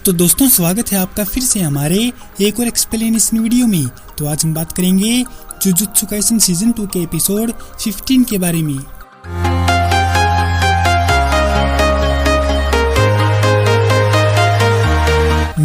तो दोस्तों स्वागत है आपका फिर से हमारे एक और एक्सप्लेनेशन वीडियो में। तो आज हम बात करेंगे जुजुत्सु काइसेन सीजन 2 के एपिसोड 15 के बारे में।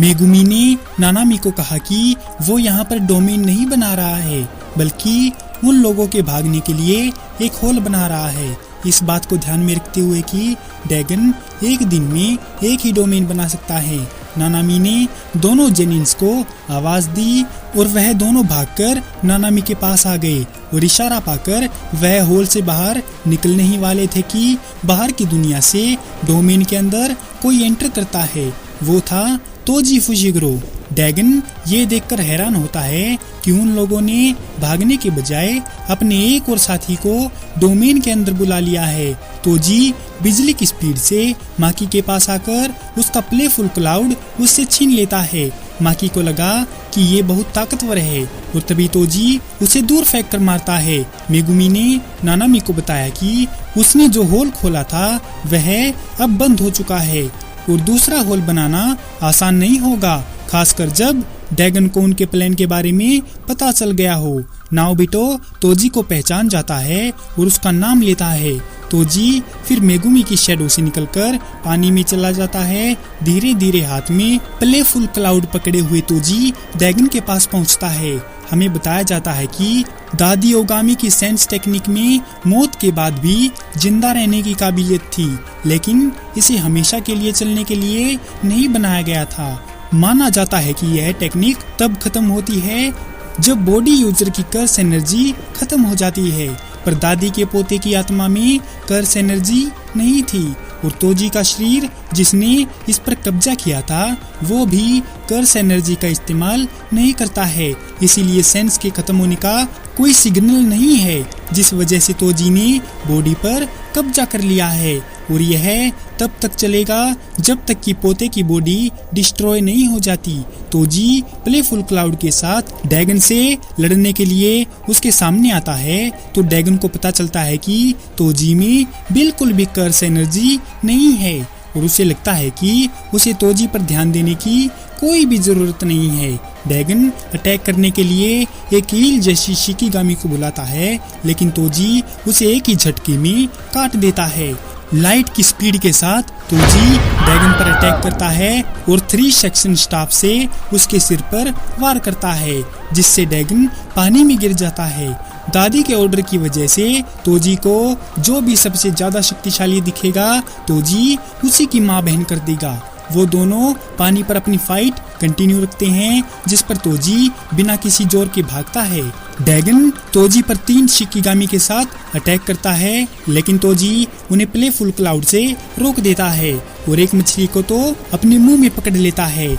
मेगुमी ने नानामी को कहा कि वो यहाँ पर डोमेन नहीं बना रहा है बल्कि उन लोगों के भागने के लिए एक होल बना रहा है। इस बात को ध्यान में रखते हुए कि ड्रैगन एक दिन में एक ही डोमेन बना सकता है। नानामी ने दोनों जेनिन्स को आवाज दी और वह दोनों भागकर नानामी के पास आ गए और इशारा पाकर वह होल से बाहर निकलने ही वाले थे कि बाहर की दुनिया से डोमेन के अंदर कोई एंटर करता है। वो था तोजी फुशिगुरो। ड्रैगन ये देखकर हैरान होता है कि उन लोगों ने भागने के बजाय अपने एक और साथी को डोमेन के अंदर बुला लिया है। तोजी बिजली की स्पीड से माकी के पास आकर उसका प्लेफुल क्लाउड उससे छीन लेता है। माकी को लगा कि ये बहुत ताकतवर है और तभी तोजी उसे दूर फेंक कर मारता है। मेगुमी ने नानामी को बताया कि उसने जो होल खोला था वह अब बंद हो चुका है और दूसरा होल बनाना आसान नहीं होगा, खासकर जब ड्रैगन को उनके प्लान के बारे में पता चल गया हो। नाओबिटो तोजी को पहचान जाता है और उसका नाम लेता है। तोजी फिर मेगुमी की शैडो से निकलकर पानी में चला जाता है। धीरे धीरे हाथ में प्लेफुल क्लाउड पकड़े हुए तोजी ड्रैगन के पास पहुंचता है। हमें बताया जाता है कि दादी ओगामी की सेंस टेक्निक में मौत के बाद भी जिंदा रहने की काबिलियत थी, लेकिन इसे हमेशा के लिए चलने के लिए नहीं बनाया गया था। माना जाता है कि यह टेक्निक तब खत्म होती है जब बॉडी यूजर की कर्स एनर्जी खत्म हो जाती है, पर दादी के पोते की आत्मा में कर्स एनर्जी नहीं थी और तोजी का शरीर जिसने इस पर कब्जा किया था वो भी कर्स एनर्जी का इस्तेमाल नहीं करता है। इसीलिए सेंस के खत्म होने का कोई सिग्नल नहीं है, जिस वजह से तोजी ने बॉडी पर कब्जा कर लिया है और यह तब तक चलेगा जब तक कि पोते की बॉडी डिस्ट्रॉय नहीं हो जाती। तोजी प्लेफुल क्लाउड के साथ ड्रैगन से लड़ने के लिए उसके सामने आता है तो ड्रैगन को पता चलता है कि तोजी में बिल्कुल भी कर्स एनर्जी नहीं है और उसे लगता है कि उसे तोजी पर ध्यान देने की कोई भी जरूरत नहीं है। ड्रैगन अटैक करने के लिए एक ईल जैसी शिकिगामी को बुलाता है, लेकिन तोजी उसे एक ही झटके में काट देता है। लाइट की स्पीड के साथ तोजी ड्रैगन पर अटैक करता है और 3 सेक्शन स्टाफ से उसके सिर पर वार करता है, जिससे ड्रैगन पानी में गिर जाता है। दादी के ऑर्डर की वजह से तोजी को जो भी सबसे ज्यादा शक्तिशाली दिखेगा तोजी उसी की मां बहन कर देगा। वो दोनों पानी पर अपनी फाइट कंटिन्यू रखते हैं, जिस पर तोजी बिना किसी जोर के भागता है। ड्रैगन तोजी पर 3 शिकिगामी के साथ अटैक करता है, लेकिन तोजी उन्हें प्लेफुल क्लाउड से रोक देता है और एक मछली को तो अपने मुंह में पकड़ लेता है।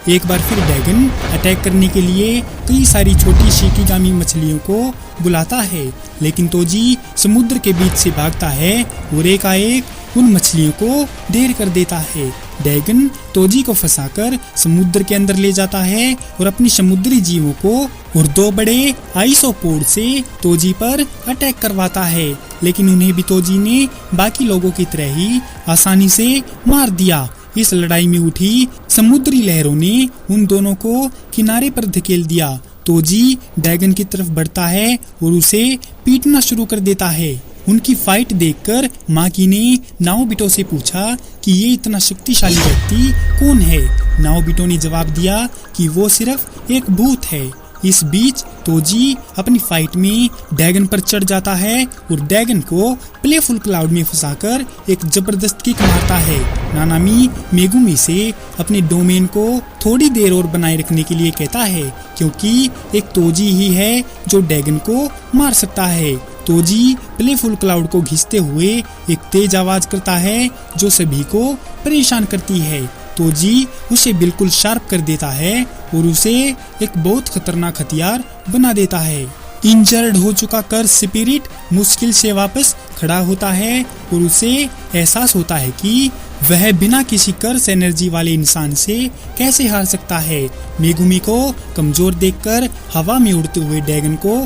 एक बार फिर ड्रैगन अटैक करने के लिए कई सारी छोटी शिकिगामी मछलियों को बुलाता है, लेकिन तोजी समुद्र के बीच से भागता है और एकाएक उन मछलियों को ढेर कर देता है। ड्रैगन तोजी को फंसाकर समुद्र के अंदर ले जाता है और अपनी समुद्री जीवों को और 2 बड़े आइसोपोड से तोजी पर अटैक करवाता है, लेकिन उन्हें भी तोजी ने बाकी लोगों की तरह ही आसानी से मार दिया। इस लड़ाई में उठी समुद्री लहरों ने उन दोनों को किनारे पर धकेल दिया। तोजी ड्रैगन की तरफ बढ़ता है और उसे पीटना शुरू कर देता है। उनकी फाइट देखकर माकी ने नाओबिटो से पूछा कि ये इतना शक्तिशाली व्यक्ति कौन है। नाओबिटो ने जवाब दिया कि वो सिर्फ एक भूत है। इस बीच तोजी अपनी फाइट में ड्रैगन पर चढ़ जाता है और ड्रैगन को प्लेफुल क्लाउड में फंसाकर एक जबरदस्त किक मारता है। नानामी मेगुमी से अपने डोमेन को थोड़ी देर और बनाए रखने के लिए कहता है, क्योंकि एक तोजी ही है जो ड्रैगन को मार सकता है। तोजी प्लेफुल क्लाउड को घिसते हुए एक तेज आवाज करता है जो सभी को परेशान करती है। तोजी उसे बिल्कुल शार्प कर देता है और उसे एक बहुत खतरनाक हथियार बना देता है। इंजर्ड हो चुका कर्स स्पिरिट मुश्किल से वापस खड़ा होता है और उसे एहसास होता है कि वह बिना किसी कर्स एनर्जी वाले इंसान से कैसे हार सकता है। मेगुमी को कमजोर देखकर हवा में उड़ते हुए ड्रैगन को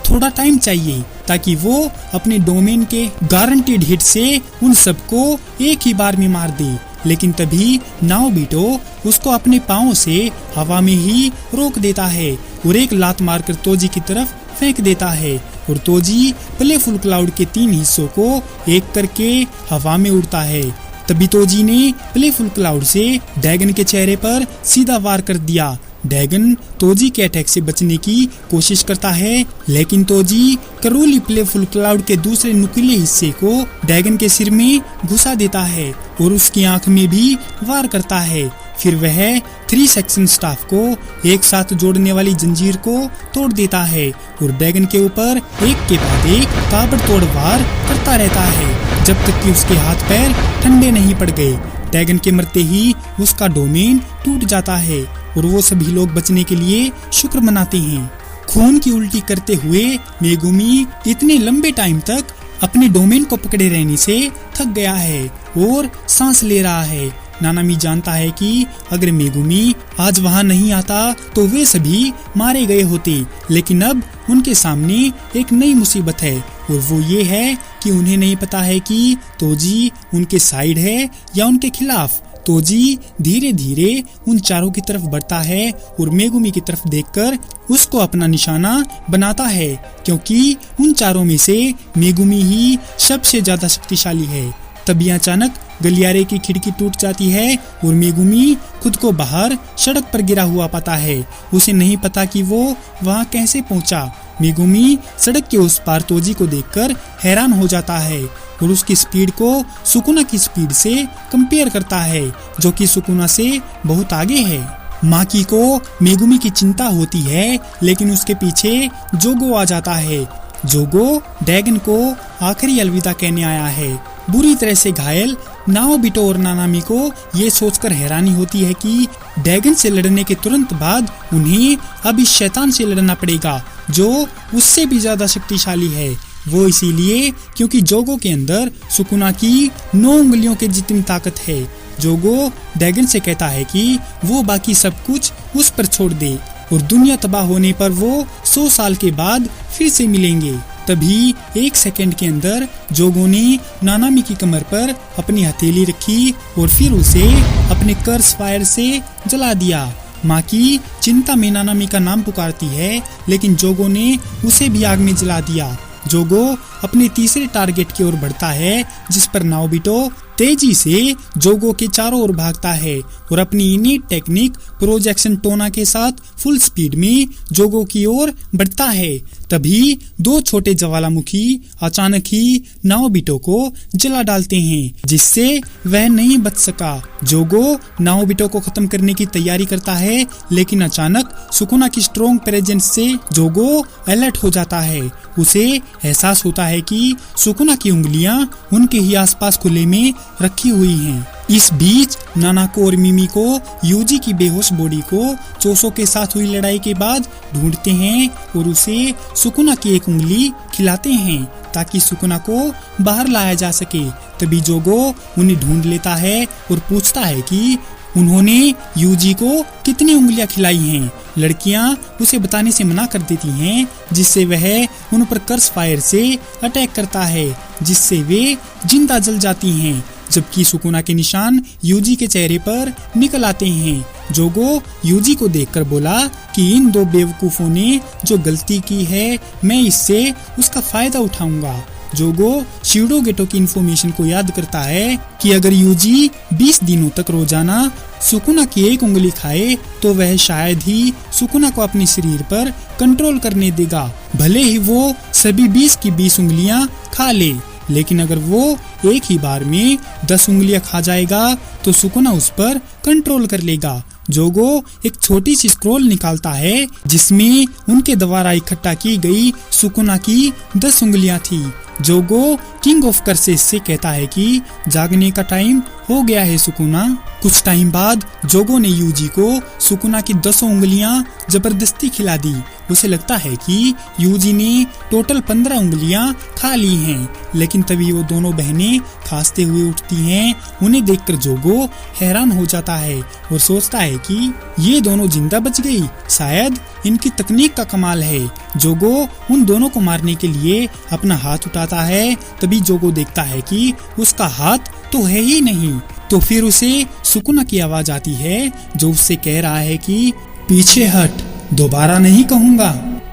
थोड़ा टाइम चाहिए ताकि वो अपने डोमेन के गारंटीड हिट से उन सबको एक ही बार में मार दे। लेकिन तभी नाओबिटो उसको अपने पाँव से हवा में ही रोक देता है और एक लात मारकर तोजी की तरफ फेंक देता है और तोजी प्लेफुल क्लाउड के 3 हिस्सों को एक करके हवा में उड़ता है। तभी तोजी ने प्लेफुल क्लाउड से ड्रैगन के चेहरे पर सीधा वार कर दिया। ड्रैगन तोजी के अटैक से बचने की कोशिश करता है, लेकिन तोजी करोली प्लेफुल क्लाउड के दूसरे नुकीले हिस्से को ड्रैगन के सिर में घुसा देता है और उसकी आंख में भी वार करता है। फिर वह 3 सेक्शन स्टाफ को एक साथ जोड़ने वाली जंजीर को तोड़ देता है और ड्रैगन के ऊपर एक के बाद एक ताबड़तोड़ वार करता रहता है जब तक कि उसके हाथ पैर ठंडे नहीं पड़ गए। ड्रैगन के मरते ही उसका डोमेन टूट जाता है और वो सभी लोग बचने के लिए शुक्र मनाते हैं। खून की उल्टी करते हुए मेगुमी इतने लंबे टाइम तक अपने डोमेन को पकड़े रहने से थक गया है और सांस ले रहा है। नानामी जानता है कि अगर मेगुमी आज वहां नहीं आता तो वे सभी मारे गए होते, लेकिन अब उनके सामने एक नई मुसीबत है और वो ये है कि उन्हें नहीं पता है कि तोजी उनके साइड है या उनके खिलाफ। तोजी धीरे धीरे उन चारों की तरफ बढ़ता है और मेगुमी की तरफ देखकर उसको अपना निशाना बनाता है, क्योंकि उन चारों में से मेगुमी ही सबसे ज्यादा शक्तिशाली है। तभी अचानक गलियारे की खिड़की टूट जाती है और मेगुमी खुद को बाहर सड़क पर गिरा हुआ पाता है। उसे नहीं पता कि वो वहां कैसे पहुंचा। मेगुमी सड़क के उस पार तोजी को देखकर हैरान हो जाता है और उसकी स्पीड को सुकुना की स्पीड से कंपेयर करता है, जो कि सुकुना से बहुत आगे है। माकी को मेगुमी की चिंता होती है, लेकिन उसके पीछे जोगो आ जाता है। जोगो ड्रैगन को आखिरी अलविदा कहने आया है। बुरी तरह से घायल नाओबिटो और नानामी को ये सोचकर हैरानी होती है कि ड्रैगन से लड़ने के तुरंत बाद उन्हें अब इस शैतान से लड़ना पड़ेगा जो उससे भी ज्यादा शक्तिशाली है। वो इसीलिए क्योंकि जोगो के अंदर सुकुना की 9 उंगलियों के जितनी ताकत है। जोगो ड्रैगन से कहता है कि वो बाकी सब कुछ उस पर छोड़ दे और दुनिया तबाह होने पर वो 100 साल के बाद फिर से मिलेंगे। तभी 1 सेकंड के अंदर जोगो ने नानामी की कमर पर अपनी हथेली रखी और फिर उसे अपने कर्स फायर से जला दिया। माकी चिंता में नानामी का नाम पुकारती है, लेकिन जोगो ने उसे भी आग में जला दिया। जोगो अपने तीसरे टारगेट की ओर बढ़ता है, जिस पर नाओबिटो तेजी से जोगो के चारों ओर भागता है और अपनी इनीट टेक्निक प्रोजेक्शन टोना के साथ फुल स्पीड में जोगो की ओर बढ़ता है। तभी 2 छोटे ज्वालामुखी अचानक ही नाओबिटो को जला डालते हैं, जिससे वह नहीं बच सका। जोगो नाओबिटो को खत्म करने की तैयारी करता है, लेकिन अचानक सुकुना की स्ट्रॉन्ग प्रेजेंस से जोगो अलर्ट हो जाता है। उसे एहसास होता है कि सुकुना की उंगलियां उनके ही आसपास खुले में रखी हुई हैं। इस बीच नानाको और मिमी को यूजी की बेहोश बॉडी को चोसो के साथ हुई लड़ाई के बाद ढूंढते हैं और उसे सुकुना की एक उंगली खिलाते हैं ताकि सुकुना को बाहर लाया जा सके। तभी जोगो उन्हें ढूंढ लेता है और पूछता है कि उन्होंने यूजी को कितनी उंगलियां खिलाई हैं। लड़कियां उसे बताने से मना कर देती हैं, जिससे वह उन पर कर्स फायर से अटैक करता है, जिससे वे जिंदा जल जाती हैं, जबकि सुकुना के निशान यूजी के चेहरे पर निकल आते हैं। जोगो यूजी को देखकर बोला कि इन 2 बेवकूफों ने जो गलती की है, मैं इससे उसका फायदा उठाऊंगा। जोगो शिडोगेटो की इंफॉर्मेशन को याद करता है कि अगर यूजी 20 दिनों तक रोजाना सुकुना की एक उंगली खाए तो वह शायद ही सुकुना को अपने शरीर पर कंट्रोल करने देगा, भले ही वो सभी 20 की 20 उंगलियां खा ले। लेकिन अगर वो एक ही बार में 10 उंगलियां खा जाएगा तो सुकुना उस पर कंट्रोल कर लेगा। जोगो एक छोटी सी स्क्रॉल निकालता है जिसमें उनके द्वारा इकट्ठा की गई सुकुना की 10 उंगलियां थी। जोगो किंग ऑफ कर्सेस से कहता है कि जागने का टाइम हो गया है सुकुना। कुछ टाइम बाद जोगो ने यूजी को सुकुना की 10 उंगलियां जबरदस्ती खिला दी। उसे लगता है कि यूजी ने टोटल 15 उंगलियां खा ली हैं, लेकिन तभी वो दोनों बहनें खांसते हुए उठती हैं। उन्हें देखकर जोगो हैरान हो जाता है और सोचता है कि ये दोनों जिंदा बच गई, शायद इनकी तकनीक का कमाल है। जोगो उन दोनों को मारने के लिए अपना हाथ उठाता है, तभी जोगो देखता है कि उसका हाथ तो है ही नहीं। तो फिर उसे सुकुना की आवाज आती है जो उससे कह रहा है कि पीछे हट, दोबारा नहीं कहूंगा।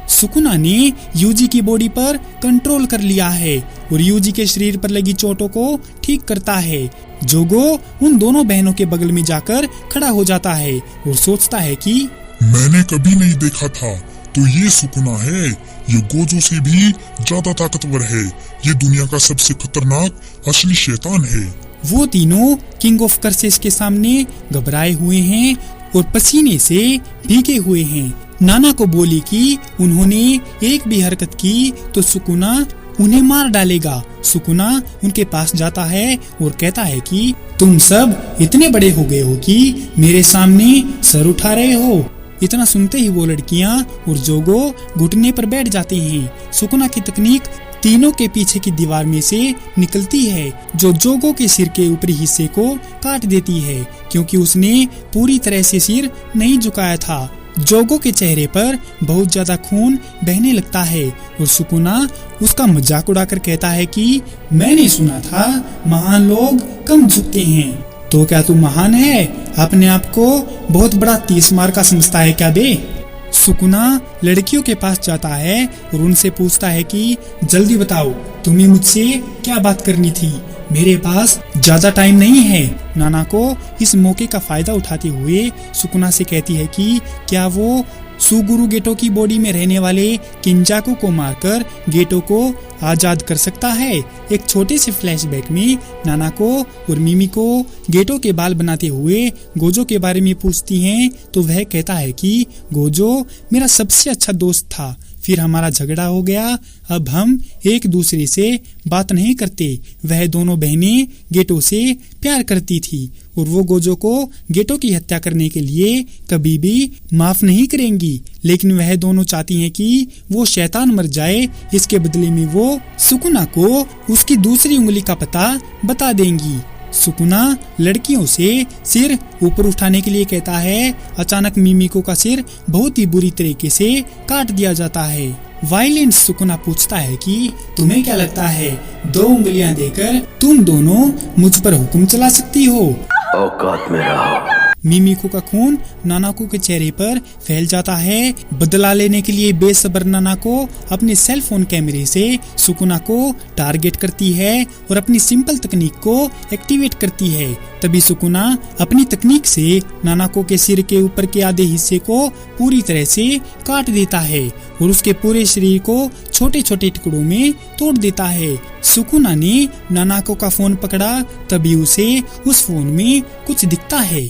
सुकुना ने यूजी की बॉडी पर कंट्रोल कर लिया है और यूजी के शरीर पर लगी चोटों को ठीक करता है। जोगो उन दोनों बहनों के बगल में जाकर खड़ा हो जाता है और सोचता है कि मैंने कभी नहीं देखा था, तो ये सुकुना है। ये गोजो से भी ज्यादा ताकतवर है। ये दुनिया का सबसे खतरनाक असली शैतान है। वो तीनों किंग ऑफ कर्सेस के सामने घबराए हुए हैं और पसीने से भीगे हुए हैं। नाना को बोली कि उन्होंने एक भी हरकत की तो सुकुना उन्हें मार डालेगा। सुकुना उनके पास जाता है और कहता है कि तुम सब इतने बड़े हो गए हो कि मेरे सामने सर उठा रहे हो। इतना सुनते ही वो लड़कियां और जोगो घुटने पर बैठ जाते हैं। सुकुना की तकनीक तीनों के पीछे की दीवार में से निकलती है जो जोगो के सिर के ऊपरी हिस्से को काट देती है, क्योंकि उसने पूरी तरह से सिर नहीं झुकाया था। जोगो के चेहरे पर बहुत ज्यादा खून बहने लगता है और सुकुना उसका मजाक उड़ाकर कहता है कि मैंने सुना था महान लोग कम झुकते हैं। तो क्या तू महान है? अपने आप को बहुत बड़ा 30 मार का समझता है क्या बे? सुकुना लड़कियों के पास जाता है और उनसे पूछता है कि जल्दी बताओ, तुम्हें मुझसे क्या बात करनी थी? मेरे पास ज्यादा टाइम नहीं है। नाना को इस मौके का फायदा उठाते हुए सुकुना से कहती है कि क्या वो सुगुरु गेटो की बॉडी में रहने वाले किंजाकू को मारकर गेटो को आजाद कर सकता है। एक छोटे से फ्लैशबैक में नाना को और मिमी को गेटो के बाल बनाते हुए गोजो के बारे में पूछती हैं, तो वह कहता है कि गोजो मेरा सबसे अच्छा दोस्त था, फिर हमारा झगड़ा हो गया, अब हम एक दूसरे से बात नहीं करते। वह दोनों बहनें गेटो से प्यार करती थी और वो गोजो को गेटो की हत्या करने के लिए कभी भी माफ नहीं करेंगी, लेकिन वह दोनों चाहती हैं कि वो शैतान मर जाए। इसके बदले में वो सुकुना को उसकी दूसरी उंगली का पता बता देंगी। सुकुना लड़कियों से सिर ऊपर उठाने के लिए कहता है। अचानक मिमिको का सिर बहुत ही बुरी तरीके से काट दिया जाता है। वायलेंस सुकुना पूछता है कि तुम्हें क्या लगता है 2 उंगलियां देकर तुम दोनों मुझ पर हुक्म चला सकती हो? औकात में रहो। मिमिको का खून नानाको के चेहरे पर फैल जाता है। बदला लेने के लिए बेसब्र नानाको अपने सेल फोन कैमरे से सुकुना को टारगेट करती है और अपनी सिंपल तकनीक को एक्टिवेट करती है। तभी सुकुना अपनी तकनीक से नानाको के सिर के ऊपर के आधे हिस्से को पूरी तरह से काट देता है और उसके पूरे शरीर को छोटे छोटे टुकड़ों में तोड़ देता है। सुकुना ने नानाको का फोन पकड़ा, तभी उसे उस फोन में कुछ दिखता है।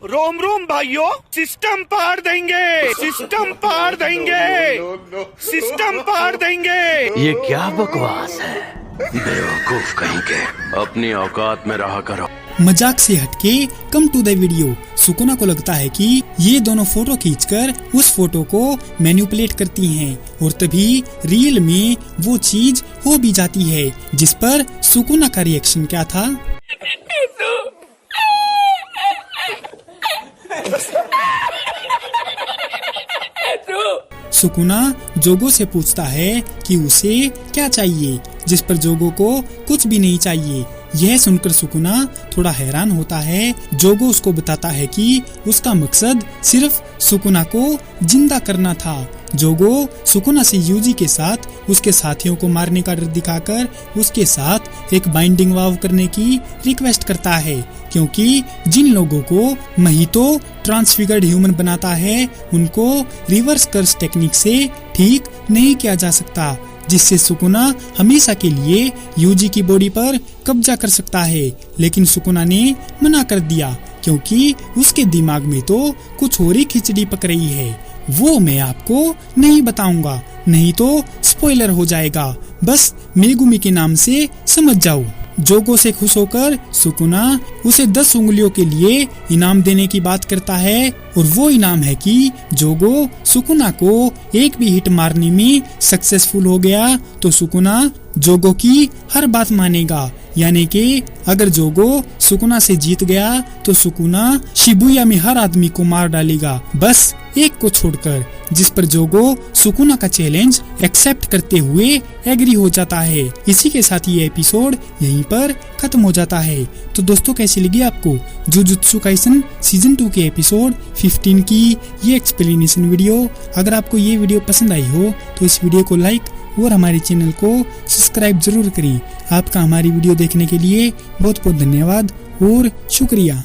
रोम रोम भाइयों, सिस्टम पार देंगे, सिस्टम पार देंगे, सिस्टम पार देंगे। ये क्या बकवास है? बेवकूफ कहीं के, अपनी औकात में रहा करो। मजाक से हटके come to the video. Sukuna को लगता है कि ये दोनों फोटो खींचकर उस फोटो को मैनिपुलेट करती हैं और तभी रियल में वो चीज हो भी जाती है। जिस पर सुकुना का रिएक्शन क्या था? सुकुना जोगो से पूछता है कि उसे क्या चाहिए, जिस पर जोगो को कुछ भी नहीं चाहिए। यह सुनकर सुकुना थोड़ा हैरान होता है। जोगो उसको बताता है कि उसका मकसद सिर्फ सुकुना को जिंदा करना था। जोगो सुकुना से यूजी के साथ उसके साथियों को मारने का डर दिखाकर उसके साथ एक बाइंडिंग वाव करने की रिक्वेस्ट करता है, क्योंकि जिन लोगों को महितो ट्रांसफिगर्ड ह्यूमन बनाता है उनको रिवर्स कर्स टेक्निक से ठीक नहीं किया जा सकता, जिससे सुकुना हमेशा के लिए यूजी की बॉडी पर कब्जा कर सकता है। लेकिन सुकुना ने मना कर दिया, क्योंकि उसके दिमाग में तो कुछ और ही खिचड़ी पक रही है। वो मैं आपको नहीं बताऊंगा, नहीं तो स्पॉइलर हो जाएगा। बस मेगुमी के नाम से समझ जाओ। जोगो से खुश होकर सुकुना उसे 10 उंगलियों के लिए इनाम देने की बात करता है और वो इनाम है कि जोगो सुकुना को एक भी हिट मारने में सक्सेसफुल हो गया तो सुकुना जोगो की हर बात मानेगा। यानी कि अगर जोगो सुकुना से जीत गया तो सुकुना शिबुया में हर आदमी को मार डालेगा, बस एक को छोड़कर, जिस पर जोगो सुकुना का चैलेंज एक्सेप्ट करते हुए एग्री हो जाता है। इसी के साथ ये एपिसोड यहीं पर खत्म हो जाता है। तो दोस्तों कैसी लगी आपको जुजुत्सु काइसन सीजन 2 के एपिसोड 15 की ये एक्सप्लेनेशन वीडियो? अगर आपको ये वीडियो पसंद आई हो तो इस वीडियो को लाइक और हमारे चैनल को सब्सक्राइब जरूर करें। आपका हमारी वीडियो देखने के लिए बहुत बहुत धन्यवाद और शुक्रिया।